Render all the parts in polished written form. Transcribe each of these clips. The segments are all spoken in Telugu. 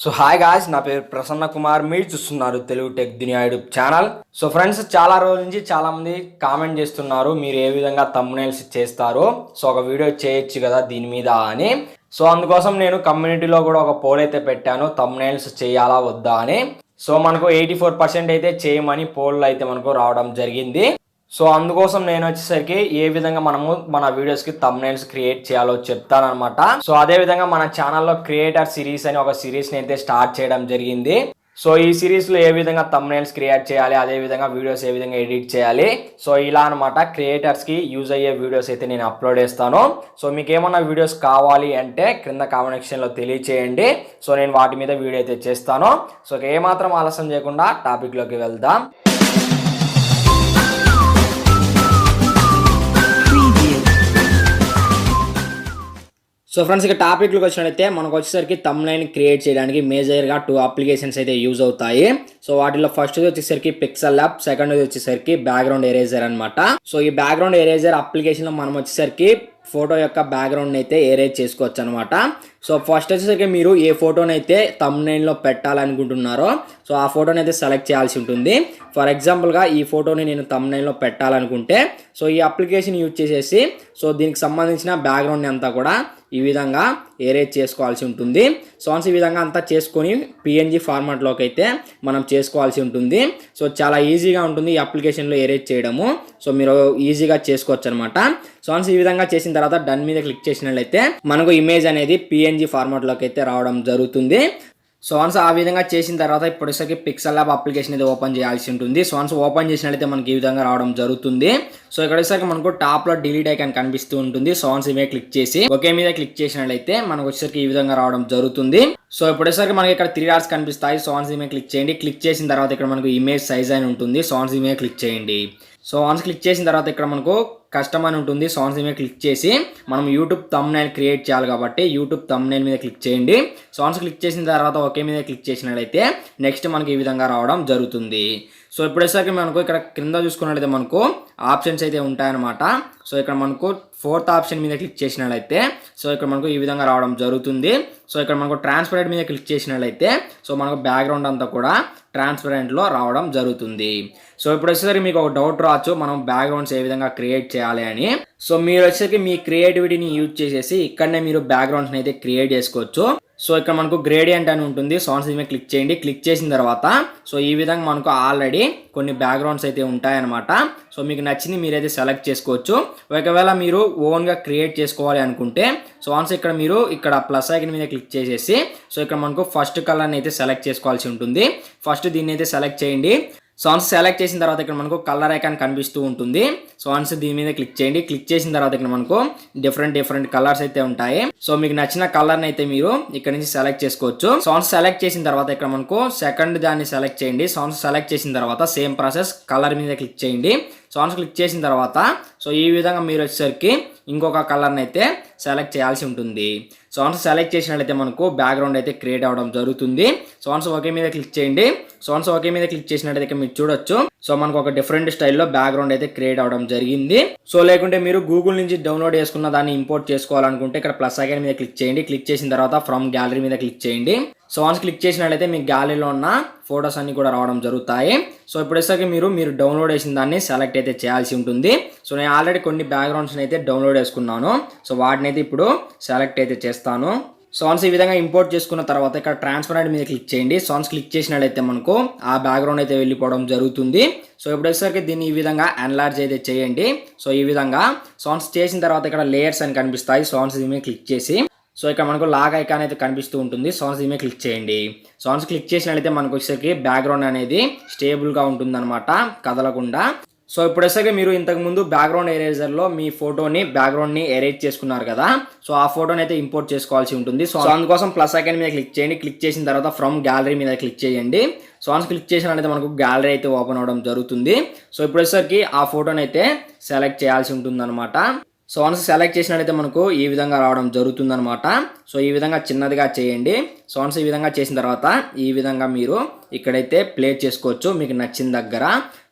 సో హాయ్ గాయ్స్, నా పేరు ప్రసన్న కుమార్. మీరు చూస్తున్నారు తెలుగు టెక్ దునియా యూట్యూబ్ ఛానల్. సో ఫ్రెండ్స్, చాలా రోజుల నుంచి చాలా మంది కామెంట్ చేస్తున్నారు మీరు ఏ విధంగా థంబ్నెయిల్స్ చేస్తారు, సో ఒక వీడియో చేయొచ్చు కదా దీని మీద అని. సో అందుకోసం నేను కమ్యూనిటీలో కూడా ఒక పోల్ అయితే పెట్టాను, థంబ్నెయిల్స్ చేయాలా వద్దా అని. సో మనకు 84% అయితే చేయమని పోల్ అయితే మనకు రావడం జరిగింది. సో అందుకోసం నేను వచ్చేసరికి ఏ విధంగా మనము మన వీడియోస్ కి థంబ్నెయిల్స్ క్రియేట్ చేయాలో చెప్తానన్నమాట. సో అదే విధంగా మన ఛానల్లో క్రియేటర్ సిరీస్ అని ఒక సిరీస్ ని అయితే స్టార్ట్ చేయడం జరిగింది. సో ఈ సిరీస్ లో ఏ విధంగా థంబ్నెయిల్స్ క్రియేట్ చేయాలి, అదే విధంగా వీడియోస్ ఏ విధంగా ఎడిట్ చేయాలి, సో ఇలా అనమాట క్రియేటర్స్ కి యూజ్ అయ్యే వీడియోస్ అయితే నేను అప్లోడ్ చేస్తాను. సో మీకు ఏమన్నా వీడియోస్ కావాలి అంటే క్రింద కామెంట్ సెక్షన్ లో తెలియచేయండి. సో నేను వాటి మీద వీడియో అయితే చేస్తాను. సో ఏమాత్రం ఆలస్యం చేయకుండా టాపిక్ లోకి వెళ్దాం. సో ఫ్రెండ్స్, ఇక టాపిక్లోకి వచ్చినట్లయితే మనకు వచ్చేసరికి థంబ్నెయిల్ క్రియేట్ చేయడానికి మేజర్గా 2 అప్లికేషన్స్ అయితే యూజ్ అవుతాయి. సో వాటిలో ఫస్ట్ వచ్చేసరికి పిక్సెల్ ల్యాబ్, సెకండ్ వచ్చేసరికి బ్యాక్గ్రౌండ్ ఎరేజర్ అనమాట. సో ఈ బ్యాక్గ్రౌండ్ ఎరేజర్ అప్లికేషన్ లో మనం వచ్చేసరికి ఫోటో యొక్క బ్యాక్గ్రౌండ్ అయితే ఎరేజ్ చేసుకోవచ్చు అనమాట. సో ఫస్ట్ వచ్చేసరికి మీరు ఏ ఫోటోని అయితే థంబ్నెయిల్లో పెట్టాలనుకుంటున్నారో సో ఆ ఫోటోని అయితే సెలెక్ట్ చేయాల్సి ఉంటుంది. ఫర్ ఎగ్జాంపుల్గా ఈ ఫోటోని నేను థంబ్నెయిల్లో పెట్టాలనుకుంటే సో ఈ అప్లికేషన్ యూజ్ చేసేసి సో దీనికి సంబంధించిన బ్యాక్గ్రౌండ్ని అంతా కూడా ఈ విధంగా ఎరేజ్ చేసుకోవాల్సి ఉంటుంది. సో ఈ విధంగా అంతా చేసుకొని పిఎన్జీ ఫార్మాట్లోకి అయితే మనం చేసుకోవాల్సి ఉంటుంది. సో చాలా ఈజీగా ఉంటుంది ఈ అప్లికేషన్లో ఎరేజ్ చేయడము. సో మీరు ఈజీగా చేసుకోవచ్చు అనమాట. సో ఈ విధంగా చేసిన తర్వాత డన్ మీద క్లిక్ చేసినట్లయితే మనకు ఇమేజ్ అనేది పిఎన్జీ ఫార్మాట్లోకి అయితే రావడం జరుగుతుంది. సో ఆ విధంగా చేసిన తర్వాత ఇప్పుడు వచ్చేసరికి పిక్సెల్ ల్యాబ్ అప్లికేషన్ అయితే ఓపెన్ చేయాల్సి ఉంటుంది. సో ఓపెన్ చేసినట్లయితే మనకి ఈ విధంగా రావడం జరుగుతుంది. సో ఇక్కడ వచ్చేసరికి మనకు టాప్ లో డిలీట్ ఐకాన్ కనిపిస్తూ ఉంటుంది. సో మీద క్లిక్ చేసి ఓకే మీద క్లిక్ చేసినట్లయితే మనకు వచ్చేసరికి ఈ విధంగా రావడం జరుగుతుంది. సో ఇప్పుడు వచ్చేసరికి మనకి ఇక్కడ 3 డాట్స్ కనిపిస్తాయి. సో మీద క్లిక్ చేయండి. క్లిక్ చేసిన తర్వాత ఇక్కడ మనకు ఇమేజ్ సైజ్ అని ఉంటుంది. సో మీద క్లిక్ చేయండి. సో క్లిక్ చేసిన తర్వాత ఇక్కడ మనకు కస్టమ్ అని ఉంటుంది. సో మీద క్లిక్ చేసి మనం యూట్యూబ్ థంబ్నెయిల్ క్రియేట్ చేయాలి కాబట్టి యూట్యూబ్ థంబ్నెయిల్ మీద క్లిక్ చేయండి. సో క్లిక్ చేసిన తర్వాత ఓకే మీద క్లిక్ చేసినట్లయితే నెక్స్ట్ మనకి ఈ విధంగా రావడం జరుగుతుంది. సో ఇప్పుడు వచ్చేసరికి మనకు ఇక్కడ క్రింద చూసుకున్నట్లయితే మనకు ఆప్షన్స్ అయితే ఉంటాయన్నమాట. సో ఇక్కడ మనకు 4th ఆప్షన్ మీద క్లిక్ చేసినట్లయితే సో ఇక్కడ మనకు ఈ విధంగా రావడం జరుగుతుంది. సో ఇక్కడ మనకు ట్రాన్స్పరెంట్ మీద క్లిక్ చేసినట్లయితే సో మనకు బ్యాక్గ్రౌండ్ అంతా కూడా ట్రాన్స్పరెంట్లో రావడం జరుగుతుంది. సో ఇప్పుడు వచ్చేసరికి మీకు ఒక డౌట్ రావచ్చు, మనం బ్యాక్గ్రౌండ్స్ ఏ విధంగా క్రియేట్ చేయాలి అని. సో మీరు వచ్చేసరికి మీ క్రియేటివిటీని యూజ్ చేసేసి ఇక్కడనే మీరు బ్యాక్గ్రౌండ్స్ని అయితే క్రియేట్ చేసుకోవచ్చు. సో ఇక్కడ మనకు గ్రేడియంట్ అని ఉంటుంది. సో మీద క్లిక్ చేయండి. క్లిక్ చేసిన తర్వాత సో ఈ విధంగా మనకు ఆల్రెడీ కొన్ని బ్యాక్గ్రౌండ్స్ అయితే ఉంటాయన్నమాట. సో మీకు నచ్చింది మీరైతే సెలెక్ట్ చేసుకోవచ్చు. ఒకవేళ మీరు ఓన్గా క్రియేట్ చేసుకోవాలి అనుకుంటే సో ఇక్కడ మీరు ఇక్కడ ప్లస్ ఐకన్ మీద క్లిక్ చేసేసి సో ఇక్కడ మనకు ఫస్ట్ కలర్ని అయితే సెలెక్ట్ చేసుకోవాల్సి ఉంటుంది. ఫస్ట్ దీన్ని అయితే సెలెక్ట్ చేయండి. సో సెలెక్ట్ చేసిన తర్వాత ఇక్కడ మనకు కలర్ ఐకాన్ కనిపిస్తూ ఉంటుంది. సో దీని మీద క్లిక్ చేయండి. క్లిక్ చేసిన తర్వాత ఇక్కడ మనకు డిఫరెంట్ కలర్స్ అయితే ఉంటాయి. సో మీకు నచ్చిన కలర్ని అయితే మీరు ఇక్కడ నుంచి సెలెక్ట్ చేసుకోవచ్చు. సో సెలెక్ట్ చేసిన తర్వాత ఇక్కడ మనకు సెకండ్ దాన్ని సెలెక్ట్ చేయండి. సో సెలెక్ట్ చేసిన తర్వాత సేమ్ ప్రాసెస్ కలర్ మీద క్లిక్ చేయండి. సో క్లిక్ చేసిన తర్వాత సో ఈ విధంగా మీరు వచ్చేసరికి ఇంకొక కలర్ని అయితే సెలెక్ట్ చేయాల్సి ఉంటుంది. సో సెలెక్ట్ చేసినట్లయితే మనకు బ్యాక్గ్రౌండ్ అయితే క్రియేట్ అవ్వడం జరుగుతుంది. సో ఓకే మీద క్లిక్ చేయండి. సో ఓకే మీద క్లిక్ చేసినట్లయితే మీరు చూడొచ్చు సో మనకు ఒక డిఫరెంట్ స్టైల్లో బ్యాక్గ్రౌండ్ అయితే క్రియేట్ అవ్వడం జరిగింది. సో లేకుంటే మీరు గూగుల్ నుంచి డౌన్లోడ్ చేసుకున్న దాన్ని ఇంపోర్ట్ చేసుకోవాలనుకుంటే ఇక్కడ ప్లస్ ఐకాన్ మీద క్లిక్ చేయండి. క్లిక్ చేసిన తర్వాత ఫ్రమ్ గ్యాలరీ మీద క్లిక్ చేయండి. సో క్లిక్ చేసినట్లయితే మీ గ్యాలరీలో ఉన్న ఫొటోస్ అన్ని కూడా రావడం జరుగుతాయి. సో ఇప్పుడు వచ్చేసరికి మీరు డౌన్లోడ్ చేసిన దాన్ని సెలెక్ట్ అయితే చేయాల్సి ఉంటుంది. సో నేను ఆల్రెడీ కొన్ని బ్యాక్గ్రౌండ్స్ని అయితే డౌన్లోడ్ చేసుకున్నాను. సో వాటిని అయితే ఇప్పుడు సెలెక్ట్ అయితే చేస్తాను. సో ఈ విధంగా ఇంపోర్ట్ చేసుకున్న తర్వాత ఇక్కడ ట్రాన్స్పరెంట్ మీద క్లిక్ చేయండి. సో క్లిక్ చేసినట్లయితే మనకు ఆ బ్యాక్గ్రౌండ్ అయితే వెళ్ళిపోవడం జరుగుతుంది. సో ఇప్పుడు వచ్చేసరికి దీన్ని ఈ విధంగా ఎన్లార్జ్ అయితే చేయండి. సో ఈ విధంగా చేసిన తర్వాత ఇక్కడ లేయర్స్ అని కనిపిస్తాయి. సో దీని మీద క్లిక్ చేసి సో ఇక్కడ మనకు లాగ్ ఐకాన్ అయితే కనిపిస్తూ ఉంటుంది. సో దీని మీద క్లిక్ చేయండి. సో క్లిక్ చేసినట్లయితే మనకు వచ్చేసరికి బ్యాక్గ్రౌండ్ అనేది స్టేబుల్గా ఉంటుందన్నమాట, కదలకుండా. సో ఇప్పుడు వచ్చేసరికి మీరు ఇంతకుముందు బ్యాక్గ్రౌండ్ ఎరేజర్లో మీ ఫోటోని బ్యాక్గ్రౌండ్ని ఎరేజ్ చేసుకున్నారు కదా, సో ఆ ఫోటోని అయితే ఇంపోర్ట్ చేసుకోవాల్సి ఉంటుంది. సో అందుకోసం ప్లస్ ఐకాన్ మీద క్లిక్ చేయండి. క్లిక్ చేసిన తర్వాత ఫ్రమ్ గ్యాలరీ మీద క్లిక్ చేయండి. సో క్లిక్ చేసినట్లయితే మనకు గ్యాలరీ అయితే ఓపెన్ అవ్వడం జరుగుతుంది. సో ఇప్పుడు వచ్చేసరికి ఆ ఫోటోని అయితే సెలెక్ట్ చేయాల్సి ఉంటుంది అనమాట. సో సెలెక్ట్ చేసినట్లయితే మనకు ఈ విధంగా రావడం జరుగుతుంది అనమాట. సో ఈ విధంగా చిన్నదిగా చేయండి. సో ఈ విధంగా చేసిన తర్వాత ఈ విధంగా మీరు ఇక్కడైతే ప్లే చేసుకోవచ్చు మీకు నచ్చిన దగ్గర.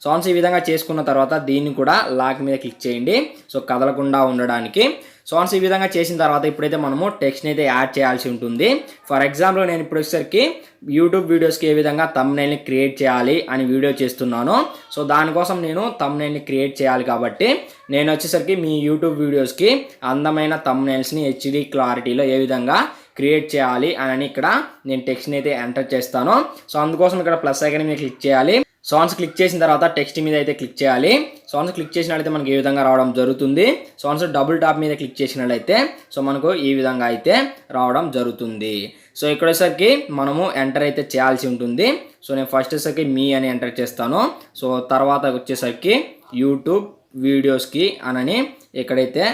సో ఈ విధంగా చేసుకున్న తర్వాత దీన్ని కూడా లాక్ మీద క్లిక్ చేయండి. సో కదలకుండా ఉండడానికి. సో వన్స్ ఈ విధంగా చేసిన తర్వాత ఇప్పుడైతే మనము టెక్స్ట్ని అయితే యాడ్ చేయాల్సి ఉంటుంది. ఫర్ ఎగ్జాంపుల్ నేను ఇప్పుడు వచ్చేసరికి యూట్యూబ్ వీడియోస్కి ఏ విధంగా థంబ్నెయిల్ని క్రియేట్ చేయాలి అని వీడియో చేస్తున్నాను. సో దానికోసం నేను థంబ్నెయిల్ని క్రియేట్ చేయాలి కాబట్టి నేను వచ్చేసరికి మీ యూట్యూబ్ వీడియోస్కి అందమైన థంబ్నెయిల్స్ని హెచ్డి క్లారిటీలో ఏ విధంగా క్రియేట్ చేయాలి అని ఇక్కడ నేను టెక్స్ట్ని అయితే ఎంటర్ చేస్తాను. సో అందుకోసం ఇక్కడ ప్లస్ ఐకాన్ మీద క్లిక్ చేయాలి. సో వన్స్ క్లిక్ చేసిన తర్వాత టెక్స్ట్ మీద అయితే క్లిక్ చేయాలి. సో వన్స్ క్లిక్ చేసినట్లయితే మనకి ఈ విధంగా రావడం జరుగుతుంది. సో వన్స్ డబుల్ టాప్ మీద క్లిక్ చేసినట్లయితే సో మనకు ఈ విధంగా అయితే రావడం జరుగుతుంది. సో ఇక్కడ వచ్చేసరికి మనము ఎంటర్ అయితే చేయాల్సి ఉంటుంది. సో నేను ఫస్ట్ వచ్చేసరికి మీ అని ఎంటర్ చేస్తాను. సో తర్వాత వచ్చేసరికి యూట్యూబ్ వీడియోస్కి అని ఇక్కడైతే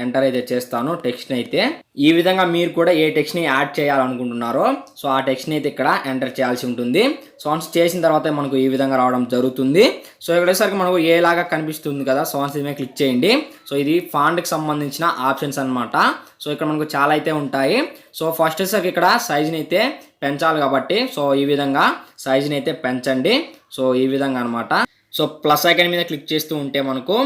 ఎంటర్ అయితే చేస్తాను టెక్స్ట్ని అయితే. ఈ విధంగా మీరు కూడా ఏ టెక్స్ట్ని యాడ్ చేయాలనుకుంటున్నారో సో ఆ టెక్స్ట్ని అయితే ఇక్కడ ఎంటర్ చేయాల్సి ఉంటుంది. సో వన్స్ చేసిన తర్వాత మనకు ఈ విధంగా రావడం జరుగుతుంది. సో ఇక్కడ వచ్చేసరికి మనకు ఏలాగా కనిపిస్తుంది కదా. సో వన్స్ ఇది మీద క్లిక్ చేయండి. సో ఇది ఫాంట్కి సంబంధించిన ఆప్షన్స్ అనమాట. సో ఇక్కడ మనకు చాలా అయితే ఉంటాయి. సో ఫస్ట్ వచ్చేసరికి ఇక్కడ సైజ్ని అయితే పెంచాలి కాబట్టి సో ఈ విధంగా సైజ్ని అయితే పెంచండి. సో ఈ విధంగా అనమాట. సో ప్లస్ ఐకాన్ మీద క్లిక్ చేస్తూ ఉంటే మనకు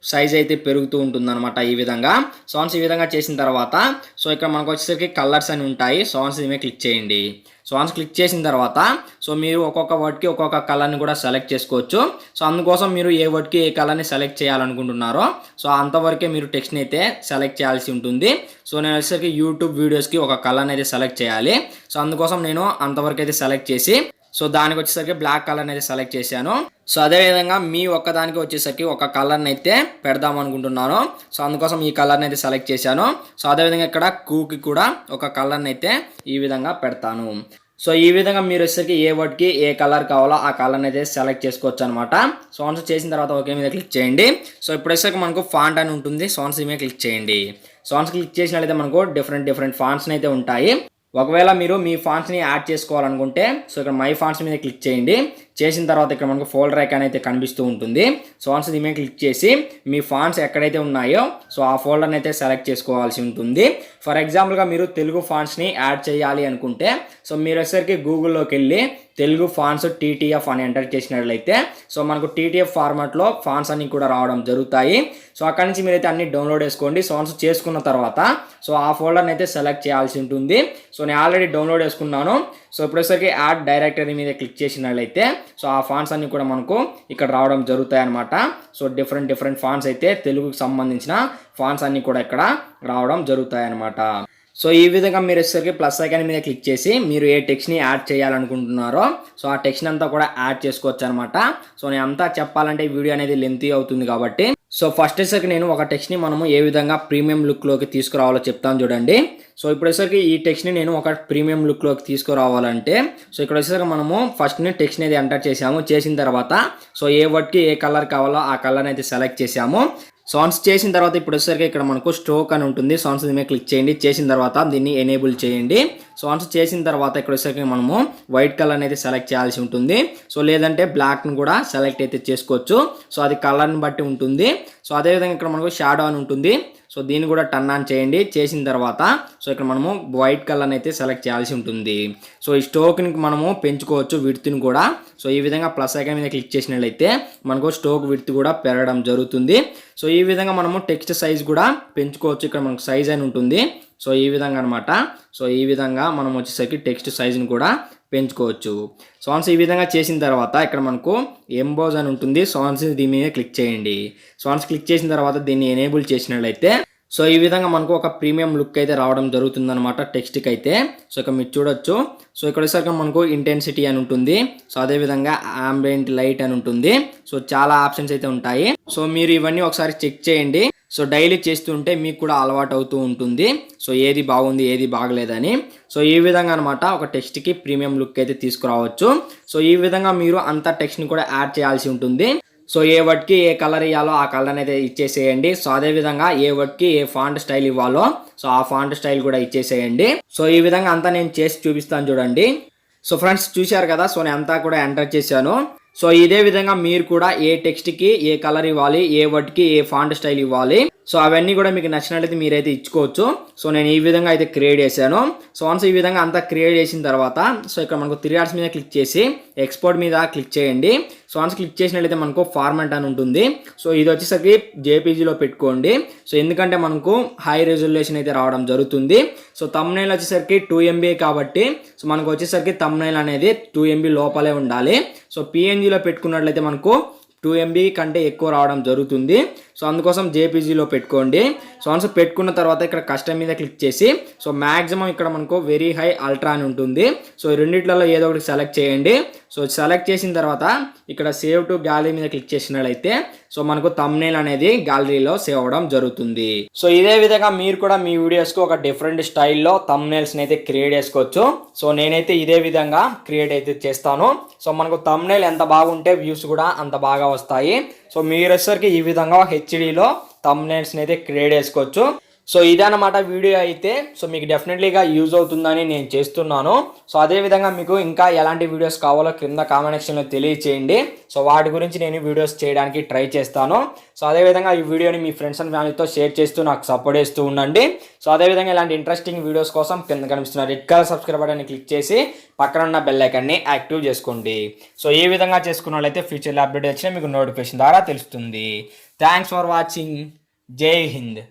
సైజ్ అయితే పెరుగుతూ ఉంటుంది అనమాట ఈ విధంగా. సో వన్స్ ఈ విధంగా చేసిన తర్వాత సో ఇక్కడ మనకు వచ్చేసరికి కలర్స్ అని ఉంటాయి. సో వన్స్ దీని మీద క్లిక్ చేయండి. సో వన్స్ క్లిక్ చేసిన తర్వాత సో మీరు ఒక్కొక్క వర్డ్కి ఒక్కొక్క కలర్ని కూడా సెలెక్ట్ చేసుకోవచ్చు. సో అందుకోసం మీరు ఏ వర్డ్కి ఏ కలర్ని సెలెక్ట్ చేయాలనుకుంటున్నారో సో అంతవరకే మీరు టెక్స్ట్ని అయితే సెలెక్ట్ చేయాల్సి ఉంటుంది. సో నేను వచ్చేసరికి యూట్యూబ్ వీడియోస్కి ఒక కలర్ని అయితే సెలెక్ట్ చేయాలి. సో అందుకోసం నేను అంతవరకు అయితే సెలెక్ట్ చేసి సో దానికి వచ్చేసరికి బ్లాక్ కలర్ని అయితే సెలెక్ట్ చేశాను. సో అదేవిధంగా మీ ఒక్కదానికి వచ్చేసరికి ఒక కలర్ని అయితే పెడదాం అనుకుంటున్నాను. సో అందుకోసం ఈ కలర్ని అయితే సెలెక్ట్ చేశాను. సో అదేవిధంగా ఇక్కడ కూకి కూడా ఒక కలర్ని అయితే ఈ విధంగా పెడతాను. సో ఈ విధంగా మీరు వచ్చేసరికి ఏ వర్డ్కి ఏ కలర్ కావాలో ఆ కలర్ని అయితే సెలెక్ట్ చేసుకోవచ్చు అనమాట. సో వన్స్ చేసిన తర్వాత ఓకే మీద క్లిక్ చేయండి. సో ఇప్పుడు వచ్చేసరికి మనకు ఫాంట్ అని ఉంటుంది. సో వన్స్ మీద క్లిక్ చేయండి. సో వన్స్ క్లిక్ చేసినట్లయితే మనకు డిఫరెంట్ ఫాంట్స్ అయితే ఉంటాయి. ఒకవేళ మీరు మీ ఫాంట్స్ని యాడ్ చేసుకోవాలనుకుంటే సో ఇక్కడ మై ఫాంట్స్ మీద క్లిక్ చేయండి. చేసిన తర్వాత ఇక్కడ మనకు ఫోల్డర్ ఐకాన్ అయితే కనిపిస్తూ ఉంటుంది. సో వన్స్ దీని మీద క్లిక్ చేసి మీ ఫాంట్స్ ఎక్కడైతే ఉన్నాయో సో ఆ ఫోల్డర్ని అయితే సెలెక్ట్ చేసుకోవాల్సి ఉంటుంది. ఫర్ ఎగ్జాంపుల్గా మీరు తెలుగు ఫాంట్స్ని యాడ్ చేయాలి అనుకుంటే సో మీరు వచ్చేసరికి గూగుల్లోకి వెళ్ళి తెలుగు ఫాంట్స్ టీటీఎఫ్ అని ఎంటర్ చేసినట్లయితే సో మనకు టీటీఎఫ్ ఫార్మాట్లో ఫాంట్స్ అన్ని కూడా రావడం జరుగుతాయి. సో అక్కడి నుంచి మీరైతే అన్ని డౌన్లోడ్ చేసుకోండి. సో వన్స్ చేసుకున్న తర్వాత సో ఆ ఫోల్డర్ని అయితే సెలెక్ట్ చేయాల్సి ఉంటుంది. సో నేను ఆల్రెడీ డౌన్లోడ్ చేసుకున్నాను. సో ఇప్పుడు వచ్చేసరికి యాడ్ డైరెక్టరీ మీద క్లిక్ చేసినట్లయితే సో ఆ ఫాంట్స్ అన్ని కూడా మనకు ఇక్కడ రావడం జరుగుతాయి అనమాట. సో డిఫరెంట్ ఫాంట్స్ అయితే తెలుగుకి సంబంధించిన ఫాంట్స్ అన్ని కూడా ఇక్కడ రావడం జరుగుతాయి అనమాట. సో ఈ విధంగా మీరు వచ్చేసరికి ప్లస్ ఐకాన్ మీద క్లిక్ చేసి మీరు ఏ టెక్స్ట్ని యాడ్ చేయాలనుకుంటున్నారో సో ఆ టెక్స్ట్ అంతా కూడా యాడ్ చేసుకోవచ్చు అనమాట. సో నేను అంతా చెప్పాలంటే వీడియో అనేది లెంతీ అవుతుంది కాబట్టి సో ఫస్ట్ వచ్చేసరికి నేను ఒక టెక్స్ట్ని మనము ఏ విధంగా ప్రీమియం లుక్లోకి తీసుకురావాలో చెప్తాను చూడండి. సో ఇప్పుడు వచ్చేసరికి ఈ టెక్స్ట్ని నేను ఒక ప్రీమియం లుక్లోకి తీసుకురావాలంటే సో ఇక్కడ వచ్చేసరికి మనము ఫస్ట్ని టెక్స్ట్ని అయితే ఎంటర్ చేసాము. చేసిన తర్వాత సో ఏ వర్డ్కి ఏ కలర్ కావాలో ఆ కలర్ని అయితే సెలెక్ట్ చేసాము. సో వన్స్ చేసిన తర్వాత ఇప్పుడు వచ్చేసరికి ఇక్కడ మనకు స్ట్రోక్ అని ఉంటుంది. సో వన్స్ దీని మీద క్లిక్ చేయండి. చేసిన తర్వాత దీన్ని ఎనేబుల్ చేయండి. సో వన్స్ చేసిన తర్వాత ఇక్కడ వచ్చేసరికి మనము వైట్ కలర్ని అయితే సెలెక్ట్ చేయాల్సి ఉంటుంది. సో లేదంటే బ్లాక్ని కూడా సెలెక్ట్ అయితే చేసుకోవచ్చు. సో అది కలర్ని బట్టి ఉంటుంది. సో అదేవిధంగా ఇక్కడ మనకు షాడో అని ఉంటుంది. సో దీన్ని కూడా టర్న్ ఆన్ చేయండి. చేసిన తర్వాత సో ఇక్కడ మనము వైట్ కలర్ని అయితే సెలెక్ట్ చేయాల్సి ఉంటుంది. సో ఈ స్ట్రోక్ని మనము పెంచుకోవచ్చు విడ్త్ని కూడా. సో ఈ విధంగా ప్లస్ ఐకాన్ మీద క్లిక్ చేసినట్లయితే మనకు స్ట్రోక్ విడ్త్ కూడా పెరగడం జరుగుతుంది. సో ఈ విధంగా మనము టెక్స్ట్ సైజ్ కూడా పెంచుకోవచ్చు. ఇక్కడ మనకు సైజ్ అని ఉంటుంది. సో ఈ విధంగా అనమాట. సో ఈ విధంగా మనం వచ్చేసరికి టెక్స్ట్ సైజ్ని కూడా పెంచుకోవచ్చు. సో వన్స్ ఈ విధంగా చేసిన తర్వాత ఇక్కడ మనకు ఎంబోజ్ అని ఉంటుంది. సో వన్స్ దీని మీద క్లిక్ చేయండి. సో వన్స్ క్లిక్ చేసిన తర్వాత దీన్ని ఎనేబుల్ చేసినట్లయితే సో ఈ విధంగా మనకు ఒక ప్రీమియం లుక్ అయితే రావడం జరుగుతుంది అనమాట టెక్స్ట్కి అయితే. సో ఇక్కడ మీరు చూడొచ్చు. సో ఇక్కడ వచ్చేసరికి మనకు ఇంటెన్సిటీ అని ఉంటుంది. సో అదేవిధంగా ఆంబియంట్ లైట్ అని ఉంటుంది. సో చాలా ఆప్షన్స్ అయితే ఉంటాయి. సో మీరు ఇవన్నీ ఒకసారి చెక్ చేయండి. సో డైలీ చేస్తుంటే మీకు కూడా అలవాటు అవుతూ ఉంటుంది. సో ఏది బాగుంది ఏది బాగలేదని. సో ఈ విధంగా అనమాట ఒక టెక్స్ట్కి ప్రీమియం లుక్ అయితే తీసుకురావచ్చు. సో ఈ విధంగా మీరు అంత టెక్స్ట్ని కూడా యాడ్ చేయాల్సి ఉంటుంది. సో ఏ వర్డ్కి ఏ కలర్ ఇవ్వాలో ఆ కలర్ అయితే ఇచ్చేసేయండి. సో అదేవిధంగా ఏ వర్డ్కి ఏ ఫాంట్ స్టైల్ ఇవ్వాలో సో ఆ ఫాంట్ స్టైల్ కూడా ఇచ్చేసేయండి. సో ఈ విధంగా అంతా నేను చేసి చూపిస్తాను చూడండి. సో ఫ్రెండ్స్ చూశారు కదా. సో నేను అంతా కూడా ఎంటర్ చేశాను. సో ఇదే విధంగా మీరు కూడా ఏ టెక్స్ట్కి ఏ కలర్ ఇవ్వాలి, ఏ వర్డ్కి ఏ ఫాంట్ స్టైల్ ఇవ్వాలి, సో అవన్నీ కూడా మీకు నచ్చినట్లయితే మీరైతే ఇచ్చుకోవచ్చు. సో నేను ఈ విధంగా అయితే క్రియేట్ చేశాను. సో వన్స్ ఈ విధంగా అంతా క్రియేట్ చేసిన తర్వాత సో ఇక్కడ మనకు 3 డాట్స్ మీద క్లిక్ చేసి ఎక్స్పోర్ట్ మీద క్లిక్ చేయండి. సో వన్స్ క్లిక్ చేసినట్లయితే మనకు ఫార్మాట్ అని ఉంటుంది. సో ఇది వచ్చేసరికి జేపీజీలో పెట్టుకోండి. సో ఎందుకంటే మనకు హై రెజల్యూషన్ అయితే రావడం జరుగుతుంది. సో థంబ్నెయిల్ వచ్చేసరికి 2 MB కాబట్టి సో మనకు వచ్చేసరికి థంబ్నెయిల్ అనేది 2 MB లోపలే ఉండాలి. సో పిఎన్జీలో పెట్టుకున్నట్లయితే మనకు 2 MB కంటే ఎక్కువ రావడం జరుగుతుంది. సో అందుకోసం జేపీజీలో పెట్టుకోండి. సో వన్స్ పెట్టుకున్న తర్వాత ఇక్కడ కస్టమ్ మీద క్లిక్ చేసి సో మ్యాక్సిమం ఇక్కడ మనకు వెరీ హై అల్ట్రా అని ఉంటుంది. సో రెండిట్లలో ఏదో ఒకటి సెలెక్ట్ చేయండి. సో సెలెక్ట్ చేసిన తర్వాత ఇక్కడ సేవ్ టు గ్యాలరీ మీద క్లిక్ చేసినట్లయితే సో మనకు థంబ్నెయిల్ అనేది గ్యాలరీలో సేవ్ అవ్వడం జరుగుతుంది. సో ఇదే విధంగా మీరు కూడా మీ వీడియోస్కి ఒక డిఫరెంట్ స్టైల్లో థంబ్నెయిల్స్ని అయితే క్రియేట్ చేసుకోవచ్చు. సో నేనైతే ఇదే విధంగా క్రియేట్ అయితే చేస్తాను. సో మనకు థంబ్నెయిల్ ఎంత బాగుంటే వ్యూస్ కూడా అంత బాగా వస్తాయి. సో మీరు వచ్చేసరికి ఈ విధంగా హెచ్డీలో థంబ్నెయిల్స్ని అయితే క్రియేట్ చేసుకోవచ్చు. సో ఇదన్నమాట వీడియో అయితే. సో మీకు డెఫినెట్లీగా యూజ్ అవుతుందని నేను చేస్తున్నాను. సో అదేవిధంగా మీకు ఇంకా ఎలాంటి వీడియోస్ కావాలో కింద కామెంట్ సెక్షన్లో తెలియచేయండి. సో వాటి గురించి నేను వీడియోస్ చేయడానికి ట్రై చేస్తాను. సో అదేవిధంగా ఈ వీడియోని మీ ఫ్రెండ్స్ అండ్ ఫ్యామిలీతో షేర్ చేస్తూ నాకు సపోర్ట్ చేస్తూ ఉండండి. సో అదేవిధంగా ఇలాంటి ఇంట్రెస్టింగ్ వీడియోస్ కోసం కింద కనిపిస్తున్న రెడ్ కలర్ సబ్స్క్రైబ్ బటన్ని క్లిక్ చేసి పక్కన ఉన్న బెల్ ఐకాన్ని యాక్టివ్ చేసుకోండి. సో ఈ విధంగా చేసుకున్న వాళ్ళైతే ఫ్యూచర్లో అప్డేట్ వచ్చినా మీకు నోటిఫికేషన్ ద్వారా తెలుస్తుంది. Thanks for watching. జై హింద్.